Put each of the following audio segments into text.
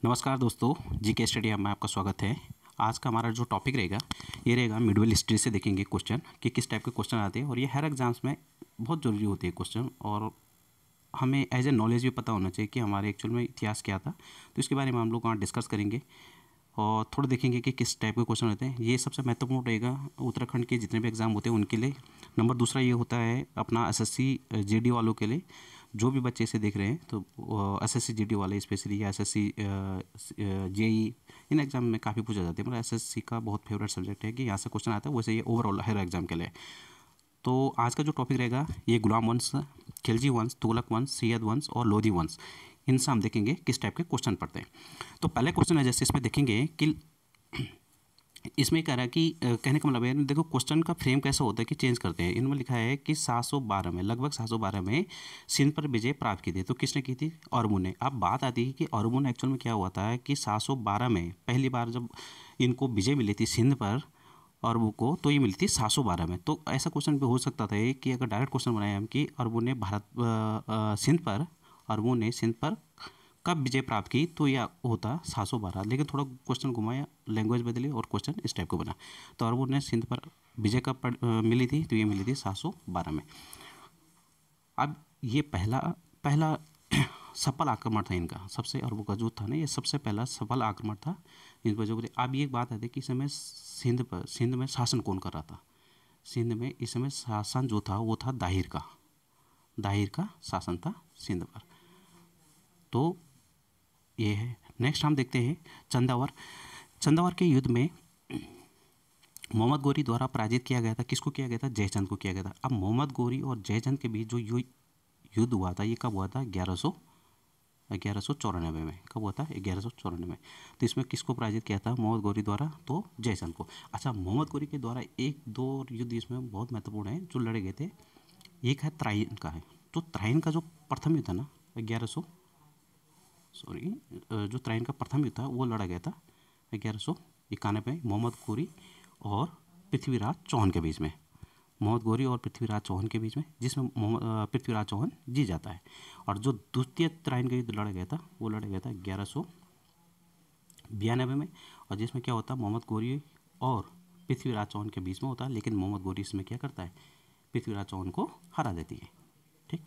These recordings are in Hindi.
नमस्कार दोस्तों, जीके स्टडी में आपका स्वागत है। आज का हमारा जो टॉपिक रहेगा ये रहेगा मिडल हिस्ट्री से देखेंगे क्वेश्चन कि किस टाइप के क्वेश्चन आते हैं और ये हर एग्जाम्स में बहुत ज़रूरी होती है क्वेश्चन। और हमें एज ए नॉलेज भी पता होना चाहिए कि हमारे एक्चुअल में इतिहास क्या था, तो इसके बारे में हम लोग वहाँ डिस्कस करेंगे और थोड़ा देखेंगे कि किस टाइप के क्वेश्चन होते हैं। ये सबसे महत्वपूर्ण रहेगा उत्तराखंड के जितने भी एग्ज़ाम होते हैं उनके लिए। नंबर दूसरा ये होता है अपना एसएससी जीडी वालों के लिए। जो भी बच्चे इसे देख रहे हैं तो एसएससी जीडी वाले स्पेशली या एसएससी जेई इन एग्ज़ाम में काफ़ी पूछा जाता है। मतलब एसएससी का बहुत फेवरेट सब्जेक्ट है कि यहाँ से क्वेश्चन आता है, वैसे ये ओवरऑल हर एग्ज़ाम के लिए। तो आज का जो टॉपिक रहेगा ये गुलाम वंश, खिलजी वंश, तुगलक वंश, सैयद वंश और लोधी वंश, इनसे हम देखेंगे किस टाइप के क्वेश्चन पढ़ते हैं। तो पहले क्वेश्चन है जैसे इसमें देखेंगे कि इसमें कह रहा है कि कहने का मतलब है, देखो क्वेश्चन का फ्रेम कैसा होता है कि चेंज करते हैं। इनमें लिखा है कि 712 में, लगभग 712 में सिंध पर विजय प्राप्त की थी। तो किसने की थी? औरंगजेब ने। अब बात आती है कि औरंगजेब ने एक्चुअल में क्या हुआ था कि 712 में पहली बार जब इनको विजय मिली थी सिंध पर औरंगजेब को, तो ये मिली थी 712 में। तो ऐसा क्वेश्चन भी हो सकता था कि अगर डायरेक्ट क्वेश्चन बनाए हम कि औरंगजेब ने सिंध पर, औरंगजेब ने सिंध पर कब विजय प्राप्त की, तो यह होता 712। लेकिन थोड़ा क्वेश्चन घुमाया, लैंग्वेज बदली और क्वेश्चन इस टाइप को बना। तो औरंगजेब ने सिंध पर विजय कब मिली थी, तो ये मिली थी 712 में। अब ये पहला पहला सफल आक्रमण था इनका, सबसे औरंगजेब का जो था ना, ये सबसे पहला सफल आक्रमण था इन वजह से। अब ये एक बात आती है कि इस समय सिंध में शासन कौन कर रहा था। सिंध में इस समय शासन जो था वो था दाहिर का शासन था सिंध पर। तो ये है। नेक्स्ट हम देखते हैं चंदावर के युद्ध में मोहम्मद गोरी द्वारा पराजित किया गया था। किसको किया गया था? जयचंद को किया गया था। अब मोहम्मद गोरी और जयचंद के बीच जो युद्ध हुआ था, ये कब हुआ था? 1194 में। कब हुआ था? 1194 में। तो इसमें किसको पराजित किया था? मोहम्मद गोरी द्वारा, तो जयचंद को। अच्छा, मोहम्मद गोरी के द्वारा एक दो युद्ध इसमें बहुत महत्वपूर्ण है जो लड़े गए थे। एक है त्राइन का है। तो त्राइन का जो प्रथम युद्ध था ना, जो त्राइन का प्रथम युद्ध था वो लड़ा गया था 1191 में मोहम्मद गोरी और पृथ्वीराज चौहान के बीच में। मोहम्मद गोरी और पृथ्वीराज चौहान के बीच में, जिसमें पृथ्वीराज चौहान जीत जाता है। और जो द्वितीय त्राइन का युद्ध लड़ा गया था वो लड़ा गया था 1192 में, और जिसमें क्या होता है, मोहम्मद गोरी और पृथ्वीराज चौहान के बीच में होता है। लेकिन मोहम्मद गोरी इसमें क्या करता है? पृथ्वीराज चौहान को हरा देती है। ठीक।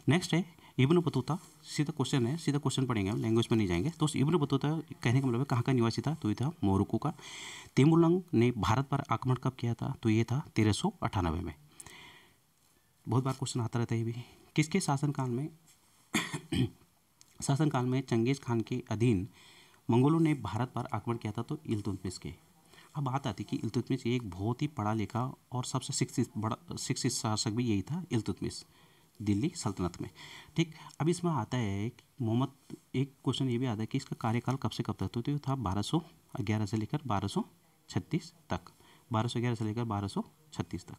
नेक्स्ट है इब्न बतूता। सीधा क्वेश्चन पढ़ेंगे हम, लैंग्वेज में नहीं जाएंगे। तो इब्न बतूता कहने का मतलब है कहाँ का निवासी था, तो ये था मोरक्को का। तैमूरलंग ने भारत पर आक्रमण कब किया था, तो ये था 1398 में। बहुत बार क्वेश्चन आता रहता है ये भी। किसके शासनकाल में चंगेज खान के अधीन मंगोलों ने भारत पर आक्रमण किया था, तो इल्तुतमिश के। अब बात आती कि इल्तुतमिश एक बहुत ही पढ़ा लिखा और सबसे शिक्षित शासक भी यही था, इल्तुतमिश, दिल्ली सल्तनत में। ठीक। अब इसमें आता है कि एक क्वेश्चन ये भी आता है कि इसका कार्यकाल कब से कब तक, तो ये था 1211 से लेकर 1236 तक। 1211 से लेकर 1236 तक।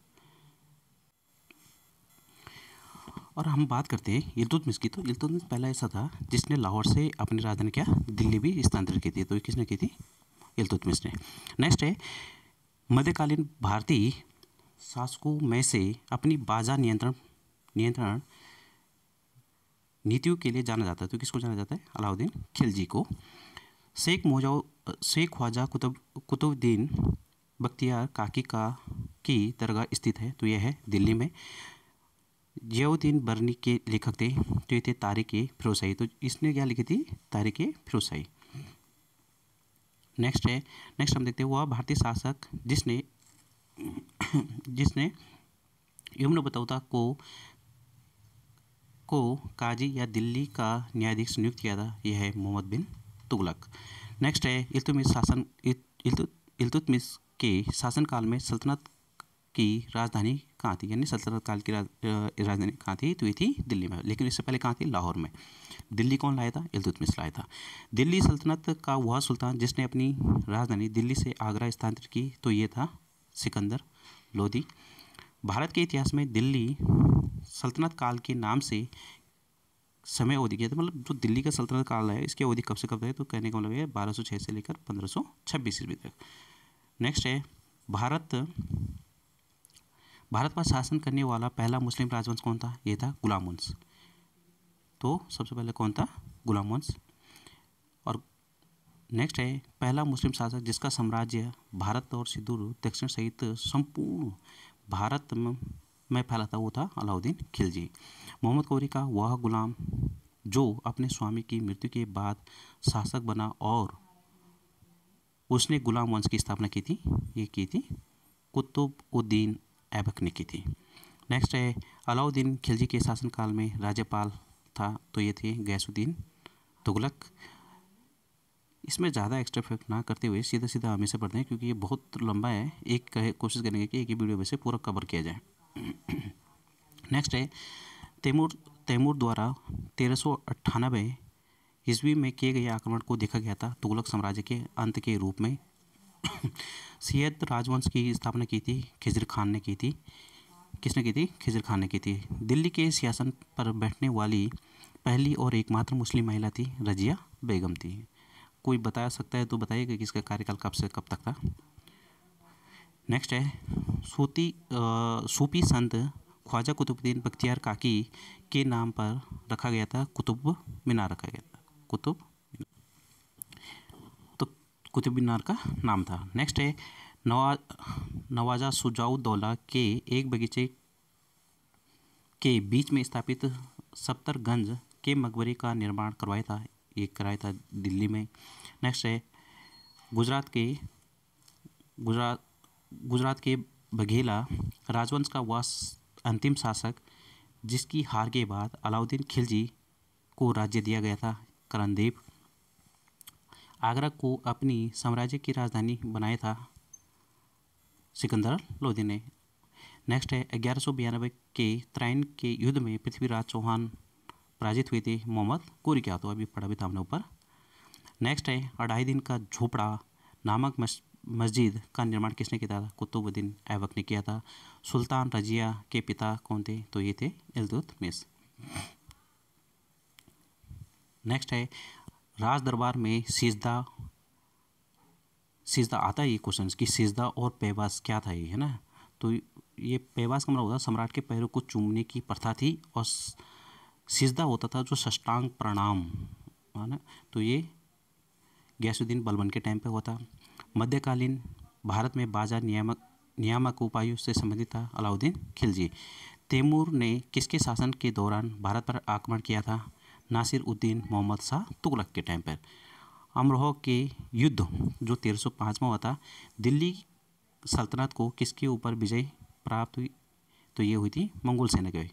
और हम बात करते हैं इल्तुतमिश की। तो इल्तुतमिश पहला ऐसा था जिसने लाहौर से अपनी राजधानी क्या, दिल्ली भी स्थानांतरित की थी। तो किसने की थी? इल्तुतमिश ने। नेक्स्ट है मध्यकालीन भारतीय शासकों में से अपनी बाजार नियंत्रण नीतियों के लिए जाना जाता है। तो किसको जाना जाता है? अलाउद्दीन खिलजी को। शेख ख्वाजा कुतुबुद्दीन बख्तियार काकी की दरगाह स्थित है, तो यह है दिल्ली में। जियाउद्दीन बरनी के लेखक थे, तो ये थे तारिक-ए-फिरोज़शाही। तो इसने क्या लिखी थी? तारिक-ए-फिरोज़शाही। नेक्स्ट हम देखते हैं वह भारतीय शासक जिसने इब्न बतूता को काजी या दिल्ली का न्यायाधीश नियुक्त किया था, यह है मोहम्मद बिन तुगलक। नेक्स्ट है इल्तुतमिश के शासनकाल में सल्तनत की राजधानी कहाँ थी, यानी सल्तनत काल की राजधानी कहाँ थी, तो ये थी दिल्ली में। लेकिन इससे पहले कहाँ थी? लाहौर में। दिल्ली कौन लाया था? इल्तुतमिश लाया था। दिल्ली सल्तनत का वह सुल्तान जिसने अपनी राजधानी दिल्ली से आगरा स्थानांतरित की, तो ये था सिकंदर लोदी। भारत के इतिहास में दिल्ली सल्तनत काल के नाम से समय अवधि किया था, मतलब जो दिल्ली का सल्तनत काल है इसकी अवधि कब से कब है, तो कहने का मतलब है 1206 से लेकर 1526 ईस्वी तक। नेक्स्ट है भारत पर शासन करने वाला पहला मुस्लिम राजवंश कौन था? ये था गुलाम वंश। तो सबसे पहले कौन था? गुलाम वंश। और नेक्स्ट है पहला मुस्लिम शासक जिसका साम्राज्य भारत और सुदूर दक्षिण सहित संपूर्ण भारत में फैला था, वो था अलाउद्दीन खिलजी। मोहम्मद गौरी का वह गुलाम जो अपने स्वामी की मृत्यु के बाद शासक बना और उसने गुलाम वंश की स्थापना की थी, ये की थी कुतुब-उद-दीन ऐबक ने की थी। नेक्स्ट है अलाउद्दीन खिलजी के शासनकाल में राज्यपाल था, तो ये थे गयासुद्दीन तुगलक। इसमें ज़्यादा एक्स्ट्रा ना करते हुए सीधा सीधा हमें से पढ़ते हैं क्योंकि ये बहुत लंबा है, कोशिश करेंगे कि एक ही वीडियो में से पूरा कवर किया जाए। नेक्स्ट है तैमूर द्वारा 1398 ईस्वी में किए गए आक्रमण को देखा गया था तुगलक साम्राज्य के अंत के रूप में। सैयद राजवंश की स्थापना की थी खिज़र खान ने की थी। किसने की थी? खिज़र खान ने की थी। दिल्ली के सिंहासन पर बैठने वाली पहली और एकमात्र मुस्लिम महिला थी रजिया बेगम थी। कोई बता सकता है तो बताइए कि इसका कार्यकाल कब से कब तक था। नेक्स्ट है सूफी संत ख्वाजा कुतुबुद्दीन बख्तियार काकी के नाम पर रखा गया था कुतुब मीनार रखा गया था। कुतुब मीनार का नाम था। नेक्स्ट है नवाजा शुजाउद्दौला के एक बगीचे के बीच में स्थापित सफ्दरगंज के मकबरे का निर्माण कराया था दिल्ली में। नेक्स्ट है गुजरात के बघेला राजवंश का वह अंतिम शासक जिसकी हार के बाद अलाउद्दीन खिलजी को राज्य दिया गया था करनदेव। आगरा को अपनी साम्राज्य की राजधानी बनाया था सिकंदर लोदी ने। नेक्स्ट है 1192 के त्राइन के युद्ध में पृथ्वीराज चौहान पराजित हुए थे मोहम्मद गौरी के हाथों, अभी पढ़ा भी था हमने ऊपर। नेक्स्ट है 2.5 दिन का झोपड़ा नामक मस्जिद का निर्माण किसने किया था? कुतुबुद्दीन ऐबक ने किया था। सुल्तान रजिया के पिता कौन थे? तो ये थे इल्तुतमिश। नेक्स्ट है राज दरबार में सिजदा आता है ये क्वेश्चन कि सिजदा और पेवास क्या था ये, है ना। तो ये पेवास का मतलब होता सम्राट के पैरों को चूमने की प्रथा थी और सिजदा होता था जो साष्टांग प्रणाम, है ना। तो ये गयासुद्दीन बलबन के टाइम पे हुआ था। मध्यकालीन भारत में बाजार नियामक उपायों से संबंधित था अलाउद्दीन खिलजी। तैमूर ने किसके शासन के दौरान भारत पर आक्रमण किया था? नासिर उद्दीन मोहम्मद शाह तुगलक के टाइम पर। अमरोहा के युद्ध जो 1305 में हुआ था, दिल्ली सल्तनत को किसके ऊपर विजय प्राप्त हुई? तो ये हुई थी मंगोल सेना के।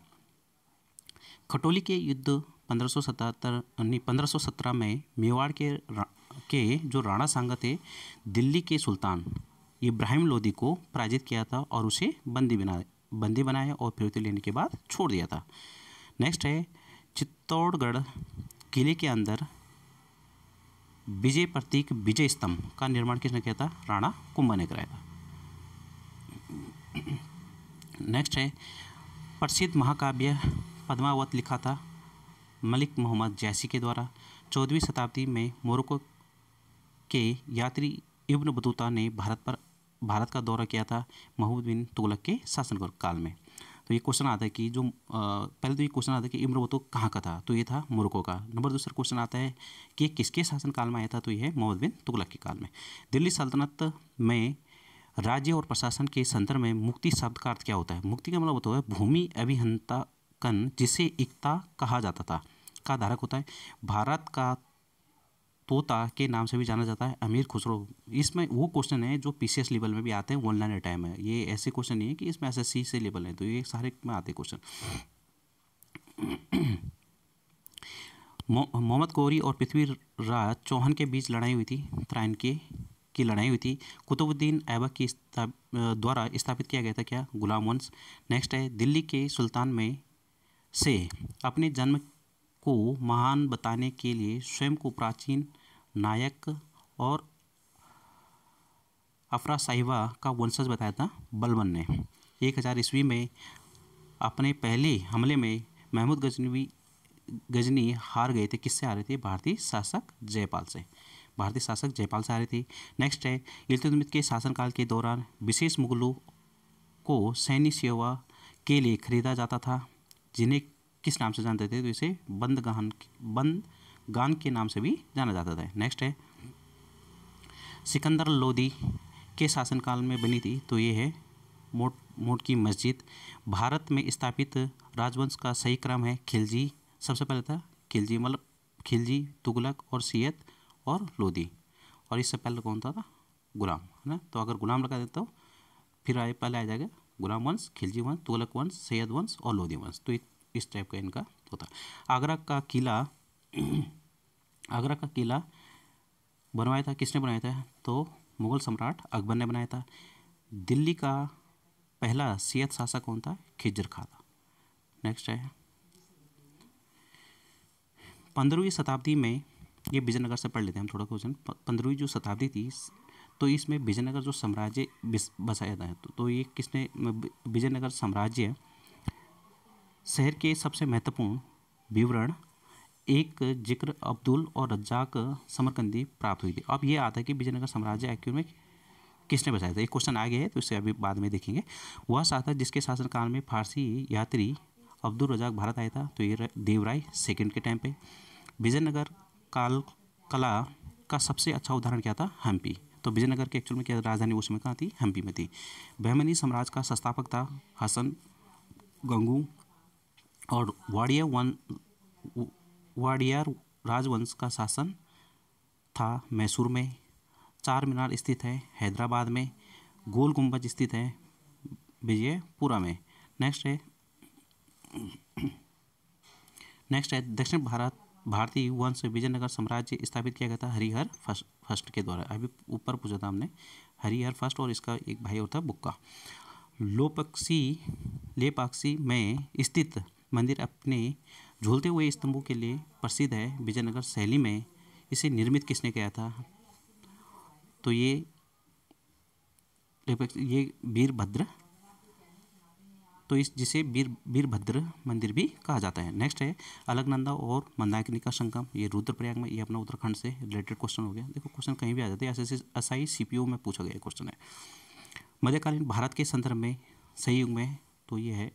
खटोली के युद्ध 1517 में मेवाड़ के जो राणा सांगा थे दिल्ली के सुल्तान इब्राहिम लोदी को पराजित किया था और उसे बंदी बनाया और फिरौती लेने के बाद छोड़ दिया था। नेक्स्ट है चित्तौड़गढ़ किले के अंदर विजय प्रतीक विजय स्तंभ का निर्माण किसने किया था? राणा कुंभा ने कराया था। नेक्स्ट है प्रसिद्ध महाकाव्य पद्मावत लिखा था मलिक मोहम्मद जैसी के द्वारा। 14वीं शताब्दी में मोरक्को के यात्री इब्न बतूता ने भारत का दौरा किया था महमूद बिन तुगलक के शासनकाल में। तो ये क्वेश्चन आता है कि पहले तो ये क्वेश्चन आता है कि इब्न बतूता कहाँ का था? तो ये था मोरक्को का। नंबर दूसरा क्वेश्चन आता है कि किसके शासनकाल में आया था? तो ये है मोहम्मद बिन तुगलक के काल में। दिल्ली सल्तनत में राज्य और प्रशासन के संदर्भ में मुक्ति शब्द का अर्थ क्या होता है? मुक्ति का मतलब होता है भूमि अभिहंताकन, जिसे इक्ता कहा जाता था, का धारक होता है। भारत का तोता के नाम से भी जाना जाता है अमीर खुसरो। इसमें वो क्वेश्चन है जो पीसीएस लेवल में भी आते हैं, ऑनलाइन टाइम है। ये ऐसे क्वेश्चन नहीं है कि इसमें एसएससी से लेवल है, तो ये सारे में आते क्वेश्चन। मोहम्मद गौरी और पृथ्वीराज चौहान के बीच लड़ाई हुई थी, त्राइन की लड़ाई हुई थी। कुतुबुद्दीन ऐबक की द्वारा स्थापित किया गया था क्या? गुलाम वंश। नेक्स्ट है दिल्ली के सुल्तान में से अपने जन्म को महान बताने के लिए स्वयं को प्राचीन नायक और अफरा साहिबा का वंशज बताया था बलबन ने। 1000 ईस्वी में अपने पहले हमले में महमूद गजनी हार गए थे। किससे हारे थे? भारतीय शासक जयपाल से हारे थे। नेक्स्ट है इल्तुतमिश के शासनकाल के दौरान विशेष मुगलों को सैन्य सेवा के लिए खरीदा जाता था, जिन्हें किस नाम से जानते थे? तो इसे बंदगान के नाम से भी जाना जाता था। नेक्स्ट है सिकंदर लोदी के शासनकाल में बनी थी, तो ये है मोट की मस्जिद। भारत में स्थापित राजवंश का सही क्रम है खिलजी, सबसे पहले था खिलजी, मतलब खिलजी, तुगलक और सैयद और लोदी, और इससे पहले कौन था गुलाम, है ना। तो अगर गुलाम लगा देता तो फिर पहले आ जाएगा गुलाम वंश, खिलजी वंश, तुगलक वंश, सैयद वंश और लोदी वंश। तो इस टाइप का इनका होता। आगरा का किला बनवाया था, किसने बनाया था? तो मुगल सम्राट अकबर ने बनाया था। दिल्ली का पहला सैयद शासक कौन था? खिज्र खां था। नेक्स्ट है 15वीं शताब्दी में, ये विजयनगर से पढ़ लेते हैं हम थोड़ा क्वेश्चन। 15वीं जो शताब्दी थी, तो इसमें विजयनगर जो साम्राज्य बसाया था, तो ये किसने? विजयनगर साम्राज्य शहर के सबसे महत्वपूर्ण विवरण एक जिक्र अब्दुल और रज्जाक समरकंदी प्राप्त हुई थी। अब ये आता है कि विजयनगर साम्राज्य एक्चुअल में किसने बसाया था। एक क्वेश्चन आ गया है, तो इसे अभी बाद में देखेंगे। वह शासक जिसके शासनकाल में फारसी यात्री अब्दुल रजाक भारत आया था, तो ये देवराय सेकंड के टाइम पे। विजयनगर कला का सबसे अच्छा उदाहरण क्या था? हम्पी। तो विजयनगर के एक्चुअल में क्या राजधानी उस समय कहाँ थी? हम्पी में थी। बहमनी साम्राज्य का संस्थापक था हसन गंगू, और वाडियार राजवंश का शासन था मैसूर में। चार मीनार स्थित है हैदराबाद में। गोल गुंबज स्थित है विजयपुरा में। नेक्स्ट है दक्षिण भारतीय वंश विजयनगर साम्राज्य स्थापित किया गया था हरिहर फर्स्ट के द्वारा। अभी ऊपर पूछा था हमने, हरिहर फर्स्ट, और इसका एक भाई होता है बुक्का। लेपाक्षी में स्थित मंदिर अपने झूलते हुए स्तंभों के लिए प्रसिद्ध है। विजयनगर शैली में इसे निर्मित किसने किया था? तो ये वीरभद्र, तो जिसे वीरभद्र मंदिर भी कहा जाता है। नेक्स्ट है अलकनंदा और मंदाकिनी का संगम, ये रुद्रप्रयाग में, ये अपना उत्तराखंड से रिलेटेड क्वेश्चन हो गया। देखो क्वेश्चन कहीं भी आ जाते हैं, एसआई सीपीओ में पूछा गया क्वेश्चन है। मध्यकालीन भारत के संदर्भ में सही युग में, तो ये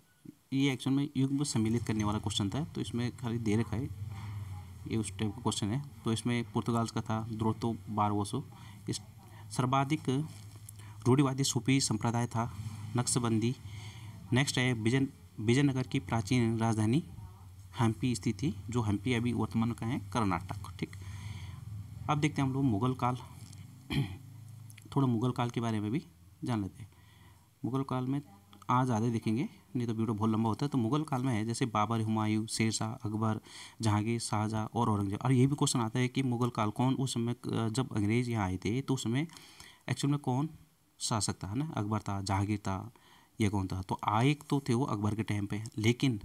एक्चुअल में युग में सम्मिलित करने वाला क्वेश्चन था, तो इसमें खाली दे रखा है, ये उस टाइप का क्वेश्चन है। तो इसमें पुर्तगाल का था द्रोतो बारवोसो। इस सर्वाधिक रूढ़िवादी सूफी संप्रदाय था नक्शबंदी। नेक्स्ट है विजयनगर की प्राचीन राजधानी हम्पी स्थित थी, जो हम्पी अभी वर्तमान का है कर्नाटक। ठीक, अब देखते हैं हम लोग मुगल काल। थोड़ा मुगल काल के बारे में भी जान लेते हैं। मुगल काल में आज ज़्यादा देखेंगे, नहीं तो वीडियो बहुत लंबा होता है। तो मुगल काल में है जैसे बाबर, हुमायूं, शेरशाह, अकबर, जहांगीर, शाहजहाँ और औरंगजेब। और ये भी क्वेश्चन आता है कि मुगल काल कौन, उस समय जब अंग्रेज यहाँ आए थे तो उस समय एक्चुअल में कौन शासक था, है ना? अकबर था, जहांगीर था, ये कौन था? तो आए तो थे वो अकबर के टाइम पे, लेकिन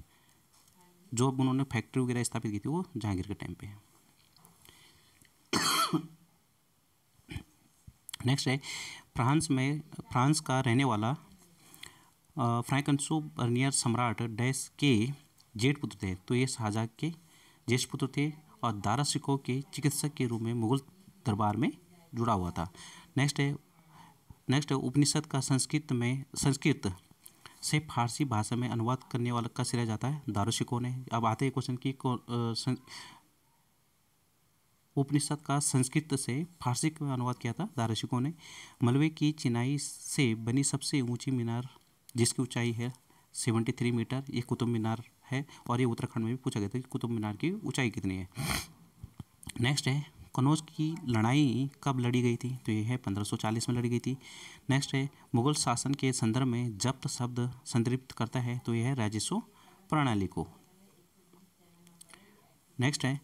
जो उन्होंने फैक्ट्री वगैरह स्थापित की थी वो जहांगीर के टाइम पे है। नेक्स्ट है फ्रांस का रहने वाला फ्रांकोइसो बर्नियर सम्राट डैश के जेठ पुत्र थे, तो ये शाहजहाँ के ज्येष्ठ पुत्र थे और दारा सिकोह के चिकित्सक के रूप में मुगल दरबार में जुड़ा हुआ था। नेक्स्ट है उपनिषद का संस्कृत से फारसी भाषा में अनुवाद करने वाला का सिरा जाता है दारा सिकोह ने। अब आते हैं क्वेश्चन की उपनिषद का संस्कृत से फारसी में अनुवाद किया था दारा सिकोह ने। मलबे की चिनाई से बनी सबसे ऊंची मीनार जिसकी ऊंचाई है 73 मीटर, ये कुतुब मीनार है। और ये उत्तराखंड में भी पूछा गया था कि कुतुब मीनार की ऊंचाई कितनी है। नेक्स्ट है कनौज की लड़ाई कब लड़ी गई थी, तो ये है 1540 में लड़ी गई थी। नेक्स्ट है मुगल शासन के संदर्भ में जब्त शब्द संदर्भित करता है, तो यह है राजस्व प्रणाली को। नेक्स्ट है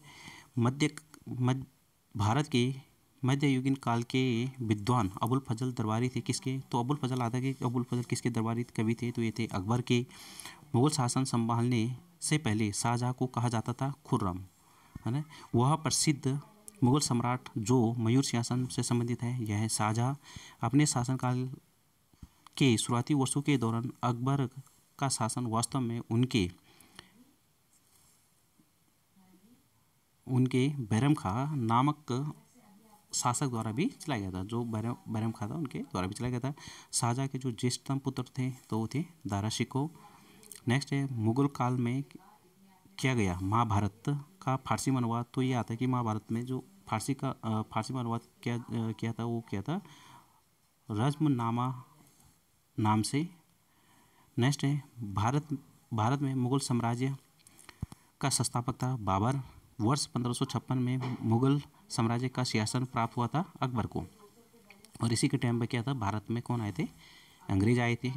भारत के मध्ययुगीन काल के विद्वान अबुल फजल दरबारी थे किसके? तो अबुल फजल आता है कि अबुल फजल किसके दरबारी कवि थे, तो ये थे अकबर के। मुगल शासन संभालने से पहले शाहजहाँ को कहा जाता था खुर्रम, है ना। वह प्रसिद्ध मुगल सम्राट जो मयूर सिंहासन से संबंधित है, यह है शाहजहाँ। अपने शासनकाल के शुरुआती वर्षों के दौरान अकबर का शासन वास्तव में उनके बैरम खां नामक शासक द्वारा भी चलाया गया था, जो बैरम खां था उनके द्वारा भी चलाया गया था। शाहजहाँ के जो ज्येष्ठतम पुत्र थे तो वो थे दारा शिकोह। नेक्स्ट है मुगल काल में किया गया महाभारत का फारसी में अनुवाद, तो ये आता है कि महाभारत में जो फारसी में अनुवाद किया था, वो किया था रज़्मनामा नाम से। नेक्स्ट है भारत में मुग़ल साम्राज्य का संस्थापक था बाबर। वर्ष 1556 में मुग़ल साम्राज्य का सिंहासन प्राप्त हुआ था अकबर को। और इसी के टाइम पे क्या था, भारत में कौन आए थे, अंग्रेज आए थे।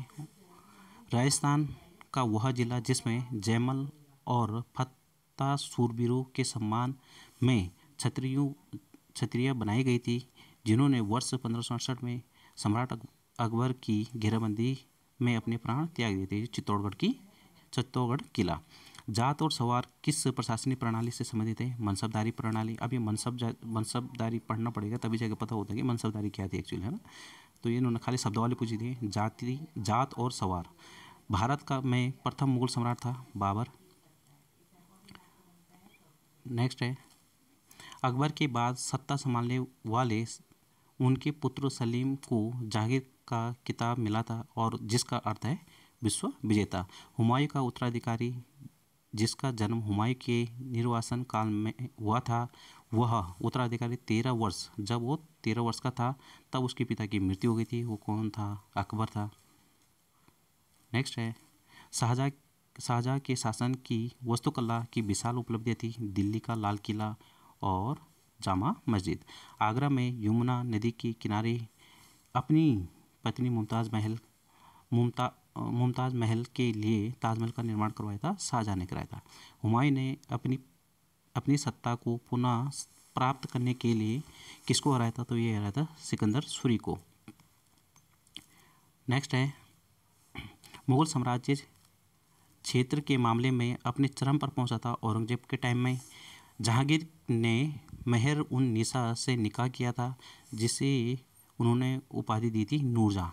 राजस्थान का वह जिला जिसमें जयमल और फत्ता सूरबीरों के सम्मान में छतरियाँ बनाई गई थी, जिन्होंने वर्ष 1568 में सम्राट अकबर की घेराबंदी में अपने प्राण त्याग दिए थे। चित्तौड़गढ़ किला। जात और सवार किस प्रशासनिक प्रणाली से संबंधित है, मनसबदारी प्रणाली। अब ये मनसबदारी पढ़ना पड़ेगा, तभी जाके पता होता है कि मनसबदारी क्या थी एक्चुअली, है ना। तो ये इन्होंने खाली शब्दावली पूछी थी। जात और सवार। भारत का में प्रथम मुगल सम्राट था बाबर। नेक्स्ट है अकबर के बाद सत्ता संभालने वाले उनके पुत्र सलीम को जहांगीर का खिताब मिला था, और जिसका अर्थ है विश्व विजेता। हुमायूं का उत्तराधिकारी जिसका जन्म हुमायूं के निर्वासन काल में हुआ था, वह उत्तराधिकारी 13 वर्ष, जब वो 13 वर्ष का था तब उसके पिता की मृत्यु हो गई थी। वो कौन था, अकबर था। नेक्स्ट है शाहजहाँ के शासन की वास्तुकला की विशाल उपलब्धि थी दिल्ली का लाल किला और जामा मस्जिद। आगरा में यमुना नदी के किनारे अपनी पत्नी मुमताज़ महल के लिए ताजमहल का निर्माण करवाया था, शाहजहाँ ने कराया था। हुमायूं ने अपनी सत्ता को पुनः प्राप्त करने के लिए किसको हराया था, तो ये हराया था सिकंदर सूरी को। नेक्स्ट है मुगल साम्राज्य क्षेत्र के मामले में अपने चरम पर पहुंचा था औरंगजेब के टाइम में। जहांगीर ने मेहर उन निसा से निकाह किया था, जिसे उन्होंने उपाधि दी थी नूरजहां।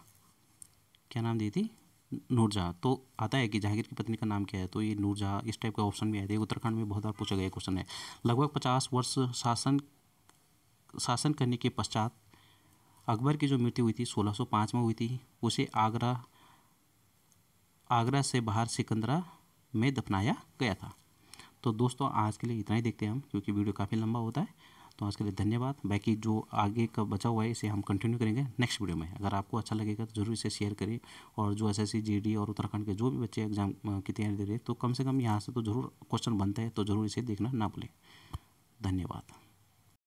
क्या नाम दी थी, नूरजहां। तो आता है कि जहांगीर की पत्नी का नाम क्या है, तो ये नूरजहां। इस टाइप का ऑप्शन भी आया था, उत्तराखंड में बहुत बार पूछा गया क्वेश्चन है। लगभग 50 वर्ष शासन करने के पश्चात अकबर की जो मृत्यु हुई थी 1605 में हुई थी। उसे आगरा से बाहर सिकंदरा में दफनाया गया था। तो दोस्तों आज के लिए इतना ही देखते हैं हम, क्योंकि वीडियो काफ़ी लंबा होता है। तो आज के लिए धन्यवाद। बाकी जो आगे का बचा हुआ है इसे हम कंटिन्यू करेंगे नेक्स्ट वीडियो में। अगर आपको अच्छा लगेगा तो ज़रूर इसे शेयर करिए। और जो एसएससी जीडी और उत्तराखंड के जो भी बच्चे एग्जाम की तैयारी दे रहे हैं, तो कम से कम यहाँ से तो ज़रूर क्वेश्चन बनते हैं, तो ज़रूर इसे देखना ना भूलें। धन्यवाद।